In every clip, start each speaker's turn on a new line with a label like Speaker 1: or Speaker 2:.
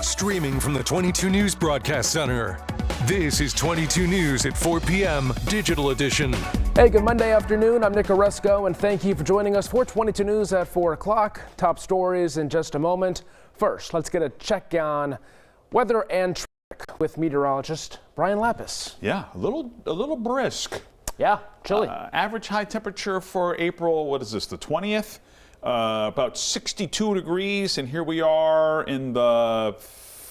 Speaker 1: Streaming from the 22 News Broadcast Center. This is 22 News at 4 p.m. Digital Edition.
Speaker 2: Hey, good Monday afternoon. I'm Nick Oresco, and thank you for joining us for 22 News at 4 o'clock. Top stories in just a moment. First, let's get a check on weather and traffic with meteorologist Brian Lapis.
Speaker 3: Yeah, a little brisk.
Speaker 2: Yeah, chilly.
Speaker 3: Average high temperature for April, what is this, the 20th? About 62 degrees, and here we are in the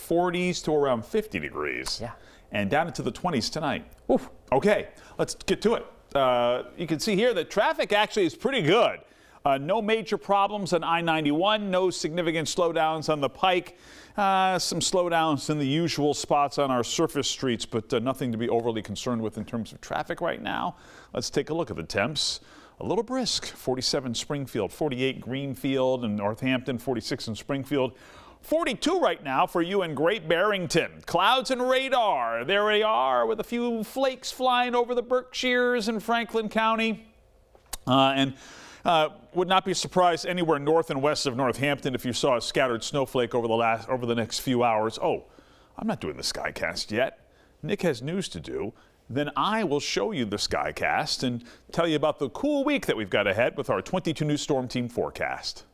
Speaker 3: 40s to around 50 degrees.
Speaker 2: Yeah.
Speaker 3: And down into the 20s tonight.
Speaker 2: Oof.
Speaker 3: Okay, let's get to it. You can see here that traffic actually is pretty good. No major problems on I-91, no significant slowdowns on the Pike. Some slowdowns in the usual spots on our surface streets, but nothing to be overly concerned with in terms of traffic right now. Let's take a look at the temps. A little brisk, 47 Springfield, 48 Greenfield and Northampton, 46 in Springfield. 42 right now for you in Great Barrington. Clouds and radar. There we are with a few flakes flying over the Berkshires in Franklin County. Would not be surprised anywhere north and west of Northampton if you saw a scattered snowflake over the next few hours. Oh, I'm not doing the Skycast yet. Nick has news to do. Then I will show you the Skycast and tell you about the cool week that we've got ahead with our 22 News Storm Team forecast.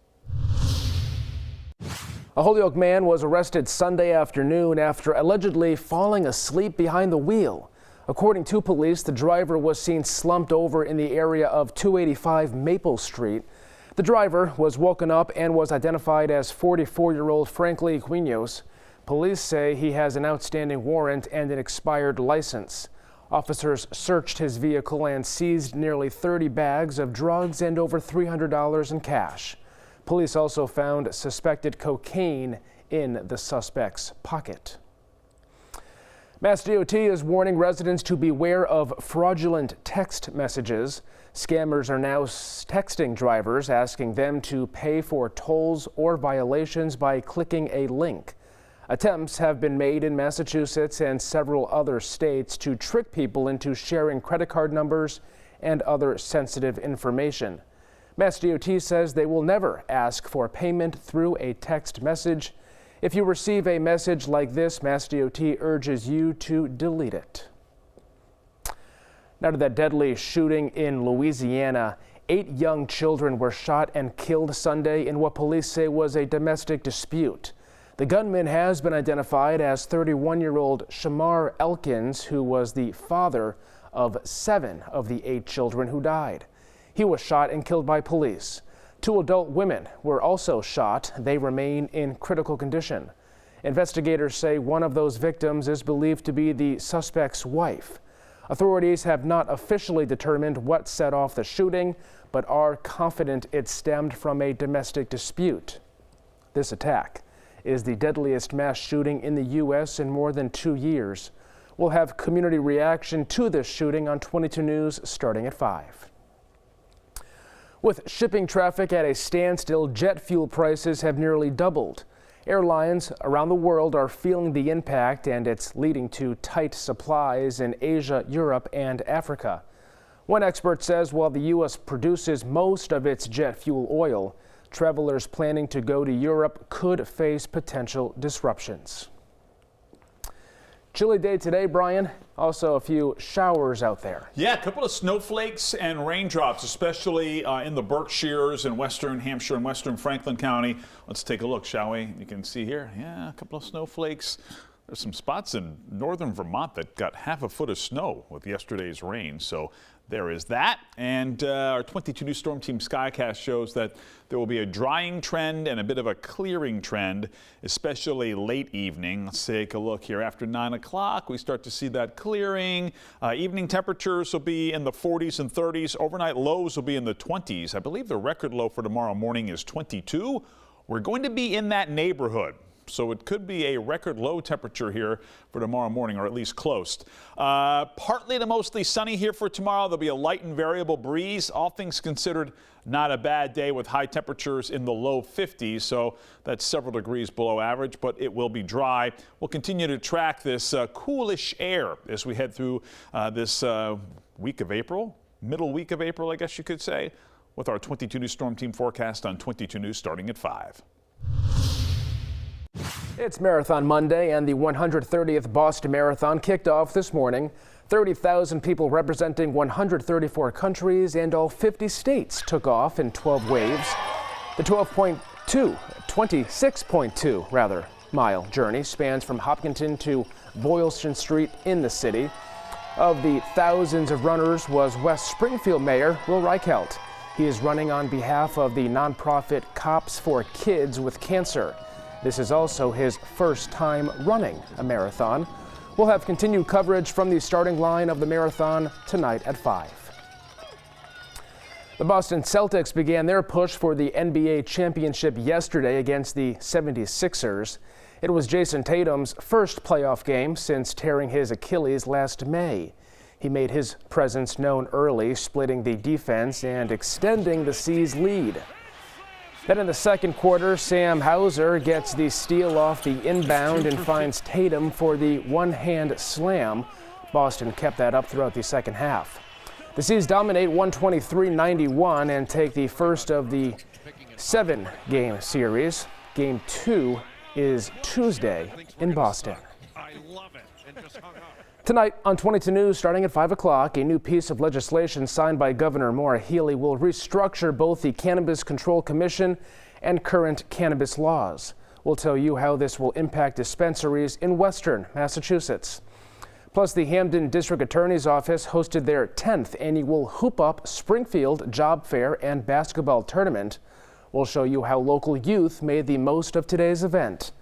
Speaker 2: A Holyoke man was arrested Sunday afternoon after allegedly falling asleep behind the wheel. According to police, the driver was seen slumped over in the area of 285 Maple Street. The driver was woken up and was identified as 44-year-old Franklin Quinos. Police say he has an outstanding warrant and an expired license. Officers searched his vehicle and seized nearly 30 bags of drugs and over $300 in cash. Police also found suspected cocaine in the suspect's pocket. Mass DOT is warning residents to beware of fraudulent text messages. Scammers are now texting drivers asking them to pay for tolls or violations by clicking a link. Attempts have been made in Massachusetts and several other states to trick people into sharing credit card numbers and other sensitive information. Mass DOT says they will never ask for payment through a text message. If you receive a message like this, Mass DOT urges you to delete it. Now to that deadly shooting in Louisiana. 8 young children were shot and killed Sunday in what police say was a domestic dispute. The gunman has been identified as 31-year-old Shamar Elkins, who was the father of 7 of the 8 children who died. He was shot and killed by police. 2 adult women were also shot. They remain in critical condition. Investigators say one of those victims is believed to be the suspect's wife. Authorities have not officially determined what set off the shooting, but are confident it stemmed from a domestic dispute. This attack is the deadliest mass shooting in the U.S. in more than 2 years. We'll have community reaction to this shooting on 22 News starting at 5. With shipping traffic at a standstill, jet fuel prices have nearly doubled. Airlines around the world are feeling the impact, and it's leading to tight supplies in Asia, Europe, and Africa. One expert says while the U.S. produces most of its jet fuel oil, travelers planning to go to Europe could face potential disruptions. Chilly day today, Brian. Also a few showers out there.
Speaker 3: Yeah, a couple of snowflakes and raindrops, especially in the Berkshires and western Hampshire and western Franklin County. Let's take a look, shall we? You can see here, yeah, a couple of snowflakes. There's some spots in northern Vermont that got half a foot of snow with yesterday's rain. So there is that. And our 22 News Storm Team Skycast shows that there will be a drying trend and a bit of a clearing trend, especially late evening. Let's take a look here. After 9 o'clock, we start to see that clearing. Evening temperatures will be in the 40s and 30s. Overnight lows will be in the 20s. I believe the record low for tomorrow morning is 22. We're going to be in that neighborhood. So it could be a record low temperature here for tomorrow morning, or at least close. Partly to mostly sunny here for tomorrow. There'll be a light and variable breeze. All things considered, not a bad day with high temperatures in the low 50s. So that's several degrees below average, but it will be dry. We'll continue to track this coolish air as we head through this week of April, middle week of April, I guess you could say, with our 22 News Storm Team forecast on 22 News starting at 5.
Speaker 2: It's Marathon Monday, and the 130th Boston Marathon kicked off this morning. 30,000 people representing 134 countries and all 50 states took off in 12 waves. The 26.2 mile journey spans from Hopkinton to Boylston Street in the city. Of the thousands of runners was West Springfield Mayor Will Reichelt. He is running on behalf of the nonprofit Cops for Kids with Cancer. This is also his first time running a marathon. We'll have continued coverage from the starting line of the marathon tonight at 5. The Boston Celtics began their push for the NBA championship yesterday against the 76ers. It was Jason Tatum's first playoff game since tearing his Achilles last May. He made his presence known early, splitting the defense and extending the C's lead. Then in the second quarter, Sam Hauser gets the steal off the inbound and finds Tatum for the one-hand slam. Boston kept that up throughout the second half. The C's dominate 123-91 and take the first of the 7-game series. Game 2 is Tuesday in Boston. Tonight on 22 News, starting at 5 o'clock, a new piece of legislation signed by Governor Maura Healey will restructure both the Cannabis Control Commission and current cannabis laws. We'll tell you how this will impact dispensaries in Western Massachusetts. Plus, the Hamden District Attorney's Office hosted their 10th annual Hoop Up Springfield Job Fair and Basketball Tournament. We'll show you how local youth made the most of today's event.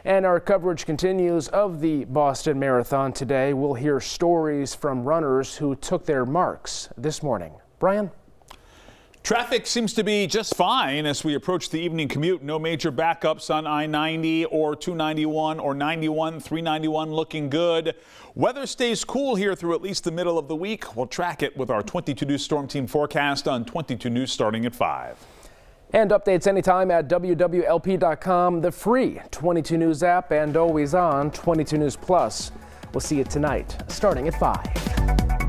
Speaker 2: And our coverage continues of the Boston Marathon today. We'll hear stories from runners who took their marks this morning. Brian?
Speaker 3: Traffic seems to be just fine as we approach the evening commute. No major backups on I-90 or 291 or 91, 391 looking good. Weather stays cool here through at least the middle of the week. We'll track it with our 22 News Storm Team forecast on 22 News starting at 5.
Speaker 2: And updates anytime at wwlp.com, the free 22 News app, and always on 22 News Plus. We'll see you tonight starting at 5.